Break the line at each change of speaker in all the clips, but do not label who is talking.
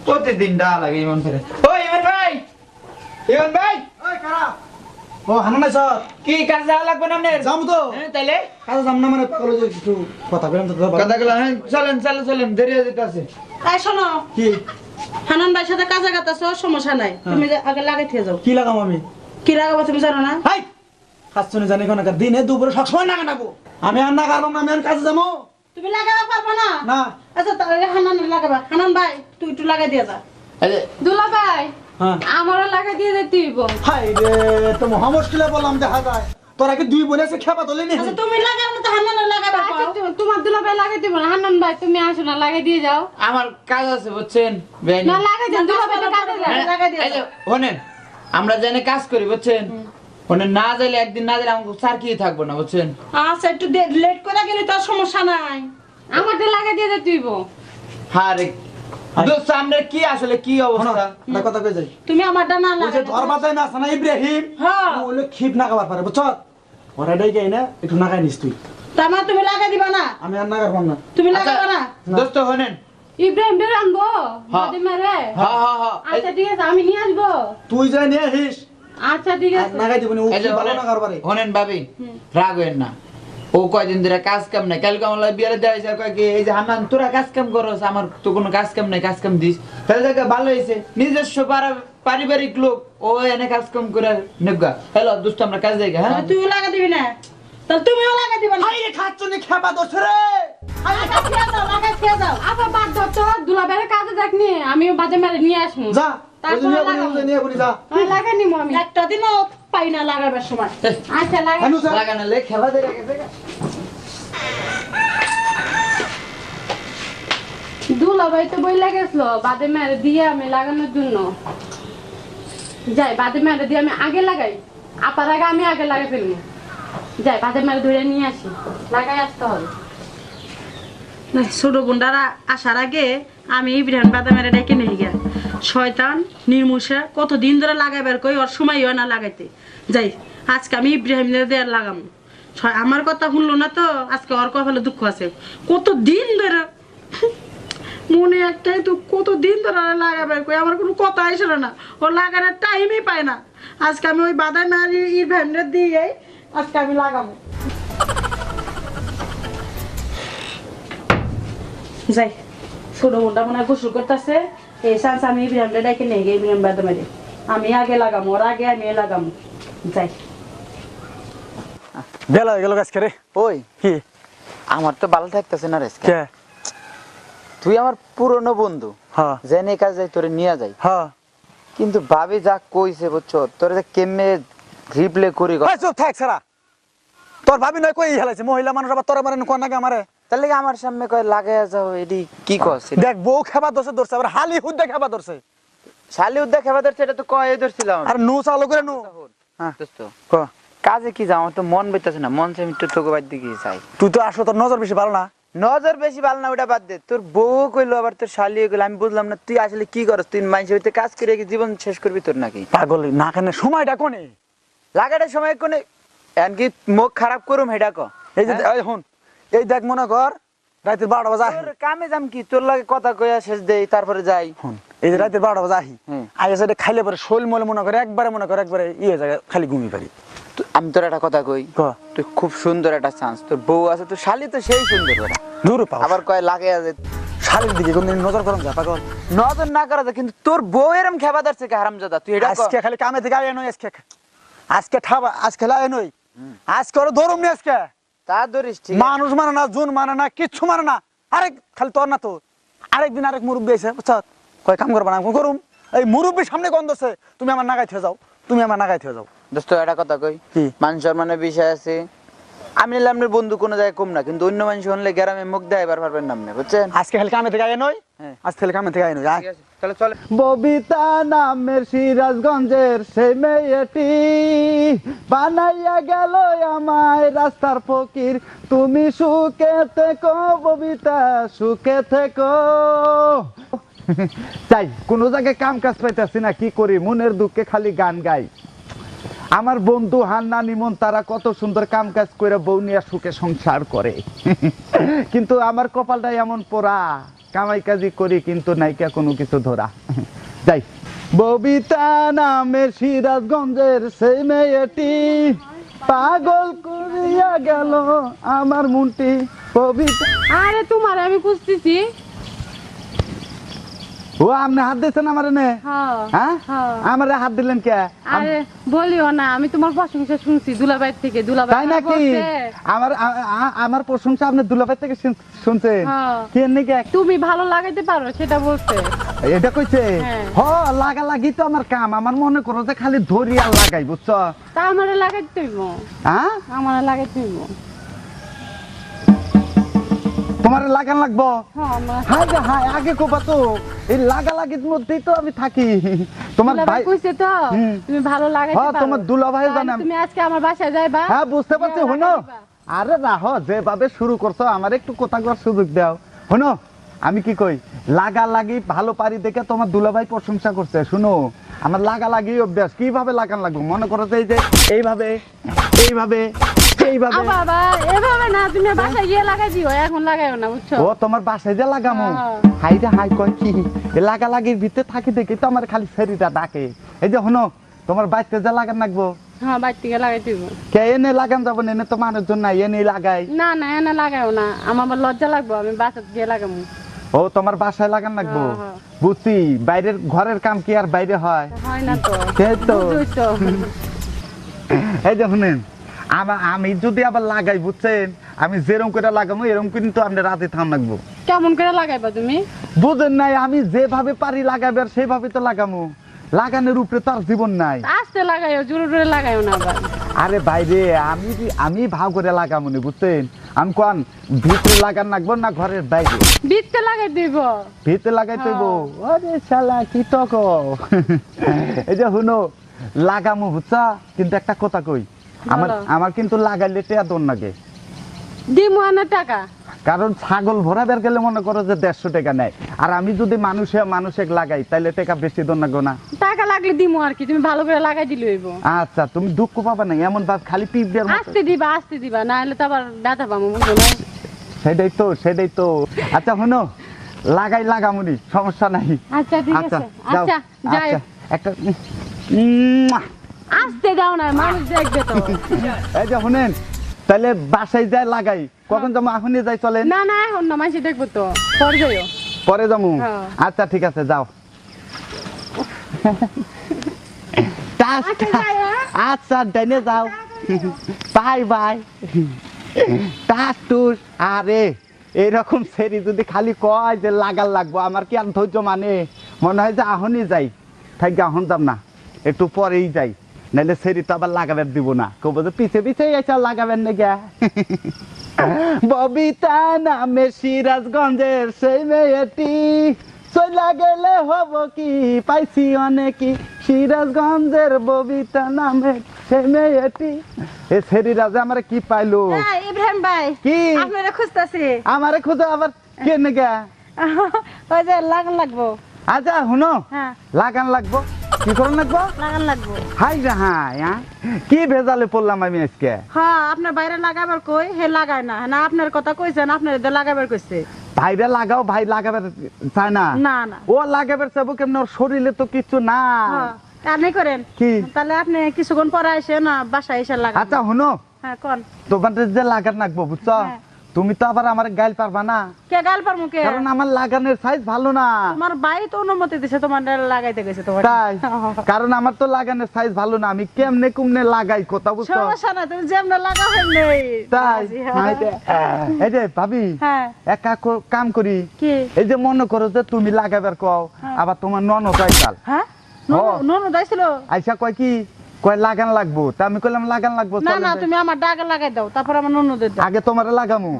প্রতিদিন ডা লাগে ইমন ফেরে। ও ইমন ভাই, ইমন ভাই,
ওই কারা ও হানা নাই স্যার
কি কাজ যাওয়া লাগবে না আপনার?
যাম তো
হ্যাঁ তাইলে
কাজ যাম না মানে কলেজে একটু কথা বললাম তো
কথাগুলো হ্যাঁ চলেন চলেন চলেন দেরি হয়ে যেতেছে।
এই শোনো,
কি
হানান ভাইয়ের সাথে কাজে গাতাছো, সমস্যা নাই, তুমি আগে লাগাই থেকে যাও।
কি লাগাম আমি
কি লাগাবো তুমি জানো না?
হাই কাজ শুনে জানি কোন দিনে দুপুরে সবসময় নাগা নাগো আমি আর না কারণ আমি আর কাজে যাবো
তুমি লাগাতে পারবে না?
না
আচ্ছা তাহলে হানান লাগাবা। হানান ভাই তুই একটু লাগাই দিয়ে যা।
এই যে
দুলা ভাই
হ্যাঁ
আমারও লাগা দিয়ে দে তুই বোন।
হাই রে তো মহা মুশকিলে বললাম দেখা যায় তোরা কি দুই বোনে এসে খেপা তোলেনি
আচ্ছা তুমি লাগাও না তো হানান লাগাবা।
আচ্ছা, তোমার দুলা ভাই লাগাই দিব না, হান্নান ভাই তুমি আসো না লাগাই দিয়ে যাও।
আমার কাজ আছে বুঝছেন বেআইনি।
না লাগাই দেন, দুলা ভাই তো কাজে যায়।
হ্যাঁ,
লাগাই দিয়ে
এই যে
যাও।
শোনেন আমরা জানি কাজ করি বুঝছেন, শোনেন না যাইলে একদিন না যাইলে আমাকে চার কি থাকবো না বুঝছেন।
আচ্ছা একটু লেট করে গেলে তো আর সমস্যা নাই।
আমারটা লাগাই দিয়ে দে তুই বোন।
হ্যাঁ রে দোস্ত আমরা কি আসলে কি অবস্থা?
না কথা কই যাই
তুমি আমারটা না
ওই যে
লাগাই
তোর বাতায় না আছে না ইব্রাহিম
হ্যাঁ
ও হলো খিপ নাগাবার পারে বুঝছ ওরা ডাই না একটু নাগাই নিস তুই
তার মানে তুমি লাগাই দিবা না?
আমি আর নাগার পাম না
তুমি
আচ্ছা,
লাগাবা না?
দোস্ত শোনেন
ইব্রাহিম রে আনবো
হ্যাঁ।
বাদে মারে।
হ্যাঁ হ্যাঁ হ্যাঁ
আচ্ছা ঠিক আছে আমি নিয়ে আসবো।
তুই যাই নিয়ে আসিস
আচ্ছা ঠিক
আর
আছে।
নাগাই দিবনি ও
এই যে
কি ভালো নাগার পারে
শোনেন ভাবি রাগ হইেন না, ও কয়দিন ধরে কাজ কাম নাই, কালকে আমার বিয়ারে দেওয়া হয়েছে কয় কি এই যে হান্নান তোরা কাজ কাম করস, আমার তো কোনো কাজ কাম নাই, কাজ কাম দিস তাহলে দেখে ভালো হয়েছে নিজস্ব পারিবারিক লোক ও এনে কাজ কাম করে নেগা। হ্যালো দোস্ত আমরা কাজ যাই হ্যাঁ
তুইও লাগা দিবি না? তাহলে তুমিও লাগা দিবা না?
হাই রে খাচ্ছনি খেপা দোছ রে
লাগাই খেয়ে যাও, লাগাই খেয়ে যাও।
আবার বাদ দাও তো, দুলা ভাইয়ের কাজে দেখনি আমিও বাদে মারে নিয়ে আসবো।
যা
তারপরে লাগাবো।
নিয়ে বলি যা
লাগাই নিবো আমি।
একটা দিনও পাই না লাগাবার সময়।
আচ্ছা লাগাই।
হানু যা
লাগানো লে খেলা দিয়ে রেখেছে।
দুলা ভাই তো বই লাগেছিল বাদে মারে দিয়ে আমি লাগানোর জন্য। যাই বাদে মারে দিয়ে আমি আগে লাগাই, আপার আগে আমি আগে লাগাই ফেলবো। যাই বাদে মারে ধরে নিয়ে আসি, লাগাই আসতে হবে।
না, ছোট বোনটারা আসার আগে আমি ইব্রাহিম বাদামের ডেকে নিয়ে গিয়া শয়তান নির্মুষা কতদিন ধরে লাগাইবার কই ওর সময় হয় না লাগাইতে। যাই আজকে আমি ইব্রাহিম দেয়ার লাগাম। আমার কথা শুনলো না তো আজকে ওর কপালে দুঃখ আছে। কতদিন ধরে মনে একটাই তো কতদিন ধরে লাগাবার কই আমার কোনো কথা আসে না, ওর লাগানোর টাইমই পায় না। আজকে আমি ওই বাদাম আর ইব্রাহিম দিয়ে আজকে আমি লাগাবো। যাই ছোট বোনটা মনে হয় গোসল করতেছে, এই চান্স আমি ইব্রাহিমটা ডেকে নিয়ে গিয়ে ইব্রাহিম বাদামারি আমি আগে লাগামো, ওর আগে আমি লাগামো। যাই
বেলা হয়ে গেল আজকে রে
ওই
কি
আমার তো ভালো থাকতেছে না রে আজকে।
কে
তুই আমার পুরনো বন্ধু,
হ্যাঁ
জেনে কাজ যাই তোরে নিয়ে যাই,
হ্যাঁ
কিন্তু ভাবি যা কইছে বুঝছো তোরে যে কেমনে রিপ্লে করি গো।
চুপ থাক সারা তোর ভাবি নয় কই হেলাইছে মহিলা মানুষ আবার তোর মারেন কোন নাকি আমারে
তাহলে কি আমার সামনে কয় লাগাইয়া যাও এডি কি কস?
দেখ বউ খেপা ধরছে আবার হালি হুদ্দা খেপা ধরছে
শালি উদ্দা খেবা ধরছে এটা তো কয়ে ধরছিলাম।
আর নু চালু করে নু হ্যাঁ
দোস্ত
ক
কাজে কি যাও আমার তো মন বেতাছে না, মন চাই একটু তোকে বাদ দিকে যাই।
তুই তো আসো তোর নজর বেশি ভালো না
নজর বেশি ভালো না ওটা বাদ দে, তোর বউ কইলো আবার তোর শালি কইলো, আমি বুঝলাম না তুই আসলে কি করস, তুই মানুষ হইতে কাজ করে কি জীবন শেষ করবি তোর নাকি?
পাগল না কেন সময়টা কোনে
লাগাটার সময় কোনে এমনকি মুখ খারাপ করুম হেডা ক।
এই যে এই হুন এই দেখ মনে কর রাতের 12টা বাজে আহি
তোর কামে যাম কি তোর লাগে কথা কইয়া শেষ দেই তারপরে যাই।
হুন এই যে রাতের 12টা বাজে আহি
হুম।
আগে সেটা খাইলে পরে শৈল মলে মনে করে একবারে ইয়ে জায়গা খালি ঘুমিয়ে পারি
আমি তোর একটা কথা কই,
ক
তুই খুব সুন্দর একটা চান্স, তোর বউ আছে তোর শালি তো সেই সুন্দর বেটা,
দূর পাও
আবার কয় লাগাইয়া যে
শালির দিকে কোনদিন নজর করম যা পাগল
নজর না করা যায়, কিন্তু তোর বউ এরম খেবা ধরছে কে হারামজাদা তুই এটা ক।
আজকে খালি কামে থেকে আয় নই আজকে ঠাবা আজকে লাই নই আজকে ওরা ধরুম নি আজকে
তা ধরিস ঠিক আছে।
মানুষ মানে না জুন মানে না কিচ্ছু মানে না আরেক খালি তোর না তো আরেকদিন আরেক মুরব্বী এসে বুঝছ কয় কাম করবা না করুম এই মুরব্বীর সামনে গন্ধ আছে তুমি আমার নাগাই থেকে যাও তুমি আমার নাগাই থেকে যাও
দোস্ত একটা কথা কই,
কি?
মান সম্মানের বিষয় আছে, আমি নিলাম আপনার বন্ধু কোনো জায়গায় কম না, কিন্তু অন্য মানুষ হলে গ্রামে মুখ দেয় এবার পারবেন নামনে বুঝছেন।
আজকে খালি কামে থেকে আয় নই
হ্যাঁ।
আজকে খালি কামে থেকে আয় নই
ঠিক আছে তাহলে চলে।
ববিতা নামের সিরাজগঞ্জের সেই মেয়েটি বানাইয়া গেল আমায় রাস্তার ফকির তুমি সুখে থেকো ববিতা সুখে থেকো
তাই কোন জায়গায় কাম কাজ পাইতেছি না, কি করি মনের দুঃখে খালি গান গাই। আমার বন্ধু হান্না নিমন তারা কত সুন্দর কাম কাজ করে বউ নিয়ে সুখে সংসার করে কিন্তু আমার কপালটা এমন পোড়া কামাই কাজি করি কিন্তু নাইকা কোনো কিছু ধরা যাই ববিতা নামে সিরাজগঞ্জের সেই মেয়েটি পাগল করিয়া গেল আমার মনটি ববিতা
আরে তোমার আমি খুঁজতেছি।
ও আপনি হাত দিয়েছেন আমার নে হ্যাঁ আমারে হাত দিলেন কে
আরে বলিও না, আমি তোমার প্রশংসা শুনছি দুলাভাই থেকে। দুলাভাই
তাই নাকি আমার প্রশংসা আপনি দুলাভাই থেকে শুনছেন কি নাকি
তুমি ভালো লাগাইতে পারো সেটা বলছে।
এটা কইছে হ লাগা লাগি তো আমার কাম। আমার মনে করো যে খালি ধরি আর লাগাই বুঝছো।
তা আমারে লাগাইতে হইব।
হ্যাঁ
আমারে লাগাইতে হইব।
তোমার লাগান লাগবো হাই রে হাই আগে কোবা তো এই লাগা লাগির মধ্যেই তো আমি থাকি। তোমার ভাই
কইছে তো তুমি ভালো লাগাইতে পারো।
হ্যাঁ তোমার দুলাভাই জানে।
তুমি আজকে আমার বাসায় যাইবা?
হ্যাঁ বুঝতে পারছি। হনো আরে রাহো যেভাবে শুরু করছো আমার একটু কথা কর সুযোগ দাও। হনো আমি কি কই লাগা লাগি ভালো পারি দেখে তোমার দুলাভাই প্রশংসা করছে। শুনো আমার লাগা লাগি অভ্যাস। কিভাবে লাগান লাগবো মনে করো যে এই যে এইভাবে এইভাবে এইভাবে
বাবা এভাবে না, তুমি বাসায় গিয়ে লাগাই দিও, এখন লাগাইও না বুঝছো।
ও তোমার বাসায় যে লাগামো হাই রে হাই কয় কি লাগা লাগির ভিতরে থাকি দেখি তো আমার খালি শরীরটা ডাকে। এই যে হনো তোমার বাড়িতে যে লাগান লাগবো
হ্যাঁ বাড়ি থেকে লাগাই দিব।
কে এনে লাগান যাবো এনে তো মানুষজন নাই এনে লাগাই
না না এনে লাগাইও না, আমার আবার লজ্জা লাগবো, আমি বাসায় গিয়ে লাগাবো।
ও তোমার বাসায় লাগান লাগবো বুঝছি। বাইরের ঘরের কাম কি আর বাইরে হয়
হয় না তো
তো এই যে শুনেন আমি যদি আবার লাগাই বুঝছেন আমি যেরকম করে লাগাবো এরকম কিন্তু আপনি রাতে থাম লাগবো।
কেমন করে লাগাইবা তুমি?
বুঝেন নাই আমি যেভাবে পারি লাগাবে আর সেভাবে তো লাগামো। লাগানোর উপরে তো আর জীবন নাই।
আস্তে লাগাইও, জোরে জোরে লাগাইও না আবার।
আরে বাইরে আমি ভাও করে লাগামো নি বুঝছেন। আমি কোন ভিতরে লাগান লাগবো না ঘরের বাইরে?
ভিতরে লাগাই দিব।
ভিতরে লাগাই দেব? আরে শালা কি তো এই যে শুনো লাগামো বুঝছা কিন্তু একটা কথা কই আমার কিন্তু লাগাইলে টেয়া দন লাগে
দিমু আনা টাকা।
কারণ ছাগল ভরাবার গেলে মনে করো যে 150 টাকা নেয় আর আমি যদি মানুষে লাগাই তাহলে টাকা বেশি দন লাগবে না?
টাকা লাগলে দিমু আর কি, তুমি ভালো করে লাগাই দিলে হইব।
আচ্ছা তুমি দুঃখ পাবা না এমন ভাব খালি পিপ দেওয়ার মতো।
আস্তে দিবা না হলে তো আবার ব্যথা পাবো বুঝো না।
সেটাই তো আচ্ছা শোনো লাগামুনি সমস্যা নাই।
আচ্ছা ঠিক আছে আচ্ছা যাই
একটা
আস্তে দাও না মানুষ দেখবে তো।
এই যে শুনেন তাহলে বাসায় যাই লাগাই কখন যাবো এখনই যাই চলেন?
না না এখন না মানুষ দেখবো তো পরে যাইও।
পরে যাবো আচ্ছা ঠিক আছে যাও। আচ্ছা ডাইনে যাও বাই বাই টাস টুস। আরে এইরকম সেরি যদি খালি কয় যে লাগার লাগবো আমার কি আর ধৈর্য মানে মনে হয় যে এখনই যাই থাকি এখন যাব না একটু পরেই যাই নাহলে সেরি তো আবার লাগাবেন দিব না কব যে পিছে পিছে এসে লাগাবেন না গিয়া। ববিতা নামে সিরাজগঞ্জের সেই মেয়েটি চলা গেলে হব কি পাইছি অনেকই সিরাজগঞ্জের ববিতা নামে সেই মেয়েটি। এ সেরি রাজা আমার কি পাইলো?
ইব্রাহিম ভাই
কি
আপনারা খুঁজতাছি?
আমারে খুঁজে আবার কে নেগা?
ওই যে লাগান লাগবো।
আচ্ছা শুনো
হ্যাঁ
লাগান লাগবো কি করুন লাগবো?
লাগান লাগবো।
হাই রে হাই কি ভেজালে পড়লাম আমি আজকে।
হ্যাঁ আপনার বাইরে লাগাবার কই হে লাগায় না না আপনার কথা কইছেন আপনার এদের লাগাবার কইছে।
ভাইরে লাগাও ভাই লাগাবার চায় না?
না না
ও লাগাবার চাবো কেমন ওর শরীরে তো কিছু না।
আপনি করেন
কি
তাহলে আপনি কিছুক্ষণ পরে এসে না বাসায় এসে লাগান।
আচ্ছা শুনো
হ্যাঁ কোন
তোমাদের যে লাগান লাগবো বুঝছো তুমি তো আবার আমার গাইল পারবা না।
কে গাল পার মুখে?
কারণ আমার লাগানোর সাইজ ভালো না।
তোমার ভাই তো অনুমতি দিছে তোমার লাগাইতে গেছে তোমার।
তাই কারণ আমার তো লাগানোর সাইজ ভালো না আমি কেমনে কুমনে লাগাই কথা বুঝছো?
সমস্যা না তুমি যেমন লাগাও নেই।
তাই এই যে ভাবি
হ্যাঁ
এক কাম করি
কি
এই যে মনে করো যে তুমি লাগাবার কও আবার তোমার ননদ আইসাল
হ্যাঁ ননদ আইছিল
আইসা কয় কি কয় লাগান লাগবো তা আমি কইলাম লাগান লাগবো
না না তুমি আমার ডাকে লাগাই দাও তারপর আমার ননদের দাও।
আগে তোমারে লাগামু।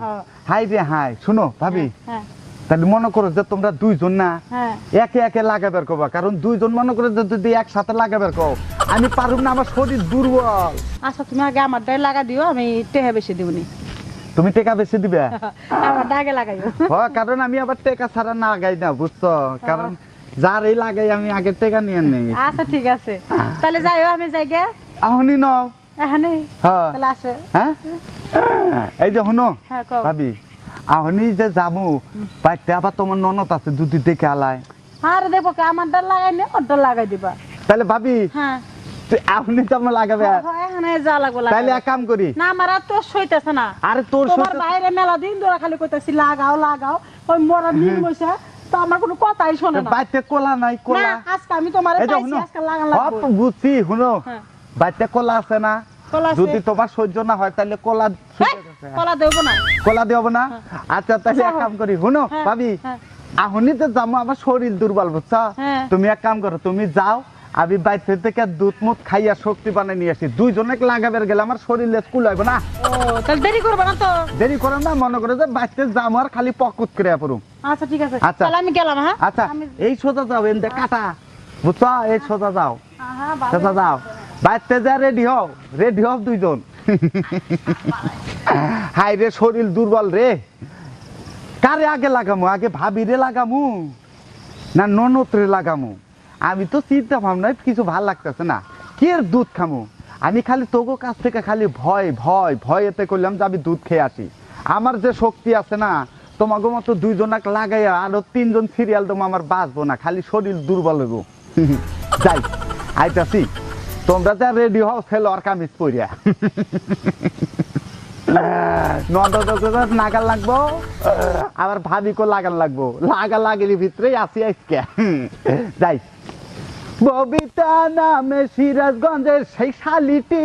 হাই রে হাই শুনো ভাবি
হ্যাঁ
তাহলে মনে করো যে তোমরা দুইজন না
হ্যাঁ
একে একে লাগাবার কবা কারণ দুইজন মনে করে যদি একসাথে লাগাবার কও আমি পারুম না আমার শরীর দুর্বল।
আচ্ছা তুমি আগে আমার ডাকে লাগা দিও আমি টেহা বেশি দিবনি।
তুমি টাকা বেশি দিবে?
আমার ডাকে লাগাইও।
কারণ আমি আবার টাকা ছাড়া না লাগাই না বুঝছো কারণ যার এই লাগাই আমি আগে টাকা নিয়ে নেই।
আচ্ছা ঠিক আছে তাহলে যাইও আমি যাই গে
এখনই নাও
এখানে
হ্যাঁ
তাহলে আসো।
হ্যাঁ এই যে শুনো
হ্যাঁ কও।
ভাবি আহনি যে যাবো বাইতে আবার তোমার ননদ আছে দুধি দেখে আলায়
আরে দেখো কে আমারটা লাগাই নে ওরটা লাগাই দিবা
তাহলে ভাবি
হ্যাঁ
আপনি তো আমার লাগাবে
এখানে যা লাগবে
তাহলে এক কাম করি
না আমার আর তোর সইতেছে না
আরে তোর
তোমার বাইরে মেলা দিন ধরে খালি কইতাছি লাগাও লাগাও ওই মরা নিম বসে তো আমার কোনো কথাই শোনে না
বাইতে কোলা নাই
না
কোলা
আজকে আমি তোমারে
এই যে
পাইছি
শুনো
আজকে লাগান লাগবে
বুঝছি শুনো
হ্যাঁ।
বাইতে কোলা আছে না
কলা আছে।
যদি তোমার সহ্য না হয় তাহলে কোলা
কলা দেবো না
কোলা দেব না আচ্ছা তাহলে এক কাম করি শুনো
হ্যাঁ,
ভাবি
হ্যাঁ।
আহনি তো যাবো আমার শরীর দুর্বল বুঝছো
হ্যাঁ।
তুমি এক কাম করো তুমি যাও আমি বাইতে থেকে দুধ মুধ খাইয়া শক্তি বানিয়ে নিয়ে আসি দুইজনে লাগাবে গেলে আমার শরীরে স্কুল হইব না
ও তাহলে দেরি করবে না তো
দেরি করে না মনে করে যে বাইতে যাবো আর খালি পকুত করে পড়ুম
আচ্ছা ঠিক আছে
আচ্ছা।
তাহলে আমি গেলাম হ্যাঁ
আচ্ছা এই সোজা যাও এনতে কাটা বুঝছো এই সোজা যাও
হ্যাঁ
সোজা যাও বাইতে যা রেডি হও দুইজন হাই রে শরীর দুর্বল রে কারে আগে লাগামু আগে ভাবি রে লাগামু না ননদ রে লাগামু আমি তো চিন্তা ভাবনায় কিছু ভাল লাগতেছে না কি এর দুধ খামু আমি খালি তোগো কাছ থেকে খালি ভয় এতে করলাম যে আমি দুধ খেয়ে আসি আমার যে শক্তি আছে না তোমাকে মতো দুইজনাকে লাগাইয়া আরো তিনজন সিরিয়াল তো আমার বাঁচবো না খালি শরীর দুর্বল হইব যাই আইতাছি তোমরা যা রেডি হও ফেলো আর কামিজ পরিয়া নাগাল লাগবো আবার ভাবিকে লাগান লাগবো লাগালির ভিতরে আসি আজকে যাই ববিতা নামে সিরাজগঞ্জের সেই শালিটি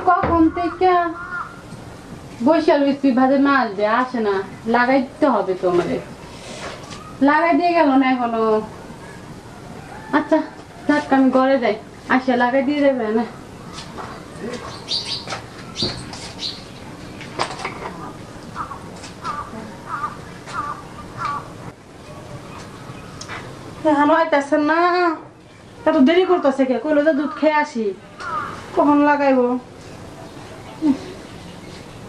কখন থেকে বৈশাল বৃষ্টি ভাজে মাছ দিয়ে আসে না লাগাই দিতে হবে তোমারে লাগাই দিয়ে গেল না এখনো আচ্ছা যাক আমি ঘরে যাই আসে লাগাই দিয়ে দেবে না
এখনো আইতাছেন না এত দেরি করতেছে কে কইলো যে দুধ খেয়ে আসি কখন লাগাইবো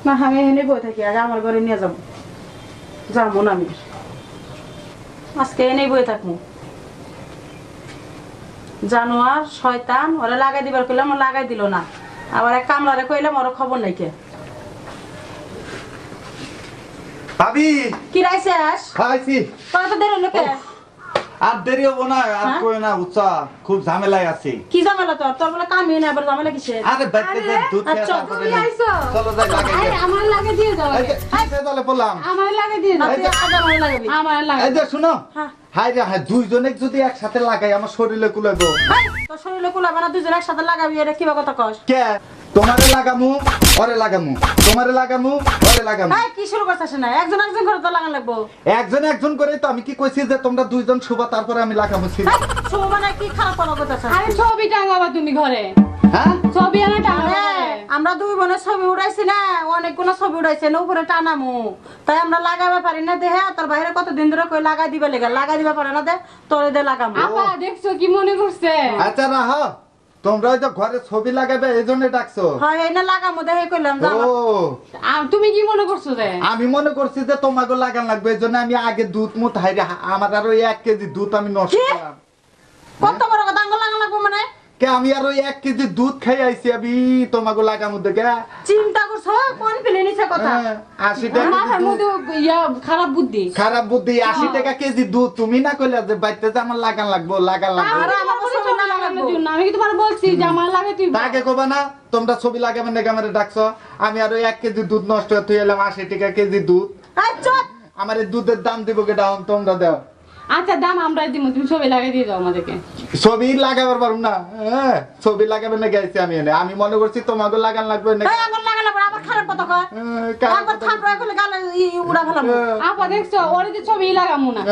না আমি এখানে বই থাকি আগে আমার ঘরে নিয়ে যাবো না আমি আজকে এনেই বই থাকবো জানোয়ার শয়তান ওরা লাগাই দিবার কইলাম ও লাগাই দিল না আবার এক কামলারে কইলাম ওর খবর নাই কে
ভাবি
কি রাইছিস
খাইছি
তোর তো দেরি লোকে
আর দেরি হবো না আর
হ্যাঁ?
কই না বুঝছা খুব ঝামেলায় আছি
কি ঝামেলা তোর বলে কামই না আবার ঝামেলা কিসের
আরে বাইতে যে দুধ খেয়ে
আচ্ছা,
তারপরে
তুমি আইছো?
চলো যাই লাগাই
আরে
যাই।
আমার লাগে দিয়ে যাও
এই যে, কিসে তাহলে বললাম
আমার লাগে দিয়ে দাও
এই যে,
আমার লাগাবি
আমার লাগে
এই যে শুনো
হ্যাঁ।
হাই রে হাই দুইজনে যদি একসাথে লাগাই আমার শরীরে কুলাইবো
তোর শরীরে কুলাবে না দুজন একসাথে লাগাবি এটা কিবা কথা কস
কে তোমারে লাগামু ওরে লাগামু তোমারে লাগামু ওরে লাগামু
এই কি শুরু করছিস না একজন একজন করে তো লাগান লাগবো
একজন করে তো আমি কি কইছি যে তোমরা দুইজন শুবা তারপরে আমি লাগামু ছিল
শুভ মানে কি খারাপ কথা করতেছ
আরে ছবি টাঙাবা তুমি ঘরে
হ্যাঁ
ছবি এনে টাঙাবা ঘরে।
আমরা দুই বোনের ছবি উড়াইছি না অনেকগুলো ছবি উড়াইছে না উপরে টানামু তাই আমরা লাগাবে পারি না দেহে তোর বাইরে কতদিন ধরে কই লাগাই দিবে লেগে লাগাই দিবা পারে না দে তোরে দে লাগামু
আপা দেখছো কি মনে করছে
আচ্ছা রাহ তোমরা ওই যে ঘরে ছবি লাগাবে এই জন্য ডাকছো
হয় এই না লাগামু দেহে কইলাম যা
ও
তুমি কি মনে করছো রে
আমি মনে করছি যে তোমাকে লাগান লাগবে এই জন্য আমি আগে দুধ মুত হাইরে আমার আরো 1 কেজি দুধ আমি নষ্ট
কি?
করলাম
কত বড় কথা আঙ্গুল লাগান লাগবো মানে
কে আমি আরো 1 কেজি দুধ খাই আইছি আমি তোমাকে লাগামু দেখে
চিন্তা করছো কোন ফেলে নিছে কথা
80 টাকা
মাথার
কেজি দুধ।
মধ্যে খারাপ বুদ্ধি
খারাপ বুদ্ধি 80 টাকা কেজি দুধ তুমি না কইলা যে বাইতে যে আমার লাগান লাগবো
আরে আমার তো ছবি না লাগাবো
আমি কি তোমার বলছি যে আমার লাগে তুই
তাকে কবা না তোমরা ছবি লাগাবেন না ক্যামেরা ডাকছো আমি আরো 1 কেজি দুধ নষ্ট হতে এলাম 80 টাকা কেজি দুধ
এই চুপ
আমার এই দুধের দাম দিব কে ডাউন তোমরা দাও
আচ্ছা দাম আমরা দিব তুমি ছবি লাগিয়ে দিয়ে দাও আমাদেরকে
ছবি লাগাবার পারুম না হ্যাঁ ছবি লাগাবেন না গাইছি আমি এনে আমি মনে করছি তোমাকে লাগান লাগবে না
এই আঙ্গুল লাগান লাগবো আবার খারাপ কথা কয় একবার থাপড়া করলে গালে উড়া ফেলাম
আপা দেখছো ওরে যে ছবি লাগামু না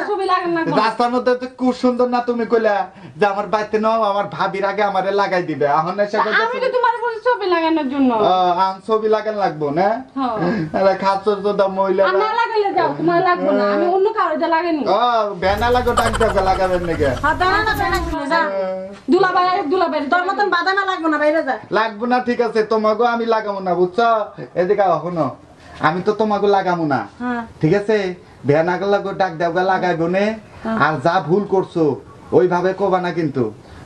ছবি লাগান না
রাস্তার মধ্যে তো খুব সুন্দর না তুমি কইলা যে আমার বাইতে নাও আমার ভাবির আগে আমারে লাগাই দিবে এখন এসে
আমি তো তোমার বলছি ছবি লাগানোর জন্য
আম ছবি লাগান লাগবো না
হ্যাঁ।
আরে খাচ্ছর তো দা মহিলা
আর না লাগাইলে যাও তোমার লাগবে না আমি অন্য কারো দিয়ে লাগাইনি
বেনা লাগো টাক টাকা লাগাবেন নাকি
হাতানা না বেনা কিনে যা
দুলাবাই
তোর মতন বাদানা লাগবো না বাইরে যা
লাগবো না ঠিক আছে তোমাকে আমি লাগাবো না বুঝছো এদিকে এখনো আমি তো তোমাকে লাগাবো না
হ্যাঁ
ঠিক আছে বেনা লাগো ডাক দেওয়া লাগাইবো নে আর যা ভুল করছো ওইভাবে কবা না কিন্তু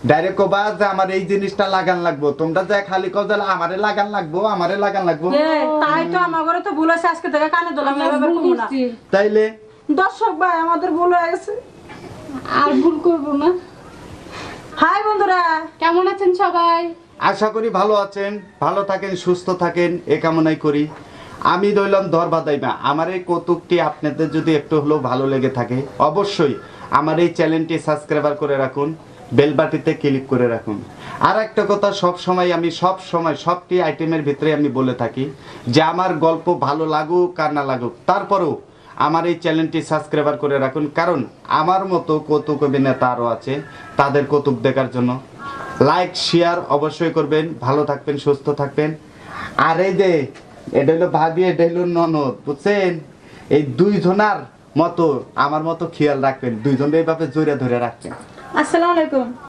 ডাইরেক্ট কবা যে আমার এই জিনিসটা লাগান লাগবো, তোমরা যা খালি কও আমারে লাগান লাগবো, আমারে লাগান লাগবো।
তাই তো আমার ঘরে তো ভুল আছে, আজকে থেকে কানে ধরলাম না, এভাবে কমু না।
তাইলে
দর্শক ভাই আমাদের ভুল হয়ে গেছে,
আর ভুল করবো না।
হাই বন্ধুরা,
কেমন আছেন সবাই?
আশা করি ভালো আছেন, ভালো থাকেন, সুস্থ থাকেন, এ কামনাই করি। আমি রইলাম ধরবাদাইমা। আমার এই কৌতুকটি আপনাদের যদি একটু হলেও ভালো লেগে থাকে, অবশ্যই আমার এই চ্যানেলটি সাবস্ক্রাইবার করে রাখুন, বেল বাটিতে ক্লিক করে রাখুন। আর একটা কথা, আমি সব সময় সবটি আইটেমের ভিতরে আমি বলে থাকি যে আমার গল্প ভালো লাগুক আর না লাগুক, তারপরেও আমার এই চ্যানেলটি সাবস্ক্রাইবার করে রাখুন, কারণ আমার মতো কৌতুক অভিনেতা আরও আছে, তাদের কৌতুক দেখার জন্য। লাইক শেয়ার অবশ্যই করবেন, ভালো থাকবেন, সুস্থ থাকবেন। আর এই যে এটা হলো ভাবি, এটা হলো ননদ, বুঝছেন? এই দুইজনার মতো আমার মতো খেয়াল রাখবেন, দুইজন এইভাবে জোরে ধরে রাখবেন।
আসসালামু আলাইকুম।